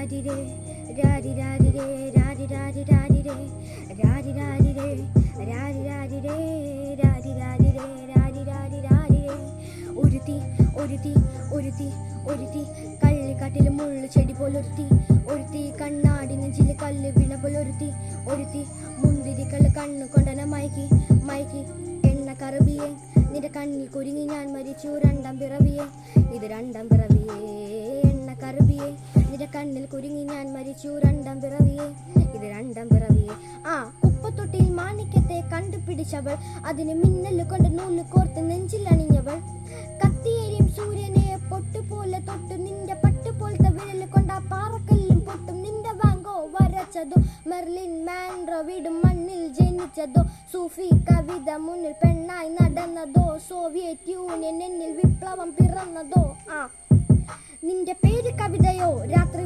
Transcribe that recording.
രാരിരേ രാരി രാരിരേ രാരി രാരി രാരിരേ രാരി രാരിരേ രാരി രാരിരേ രാരി രാരിരേ രാരി രാരി രാരിരേ ഒരുത്തി ഒരുത്തി ഒരുത്തി ഒരുത്തി കള്ളിക്കാട്ടിൽ മുള്ളു ചെടി പോലൊരുത്തി ഒരുത്തി കണ്ണാടി നെഞ്ചിൽ കല്ല് വീണ പോലൊരുത്തി ഒരുത്തി മുന്തിരികൾ കണ്ണു കൊണ്ടന മയക്കി മയക്കി എണ്ണ കറുപിയെ നിന്റെ കണ്ണിൽ കുരുങ്ങി ഞാൻ മരിച്ചു രണ്ടാം പിറവിയെ ഇത് രണ്ടാം പിറവിയെ എണ്ണ കറുപിയെ നിന്റെ കണ്ണിൽ കുരുങ്ങി ഞാൻ മരിച്ചു രണ്ടാം പിറവിയെ ഇത് രണ്ടാം പിറവിയെ കുപ്പത്തൊട്ടിയിൽ മാണിക്യത്തെ കണ്ടുപിടിച്ചവൾ അതിന് മിന്നല് കൊണ്ട് നൂല് കോർത്ത് നെഞ്ചിൽ അണിഞ്ഞവൾ കത്തിയേരിയും സൂര്യനെ പൊട്ടുപോലെ തൊട്ടു നിന്റെ പട്ടുപോലത്തെ വിരല് കൊണ്ട് ആ പാറക്കല്ലും പൊട്ടും നിന്റെ വാങ്കോ വരച്ചതോ മെർലിൻ മാൻഡ്രോ വീടും മണ്ണിൽ ജനിച്ചതോ സൂഫി കവിത മുന്നിൽ പെണ്ണായി നടന്നതോ സോവിയറ്റ് യൂണിയൻ എന്നിൽ വിപ്ലവം പിറന്നതോ നിന്റെ പേര് കവിതയോ രാത്രി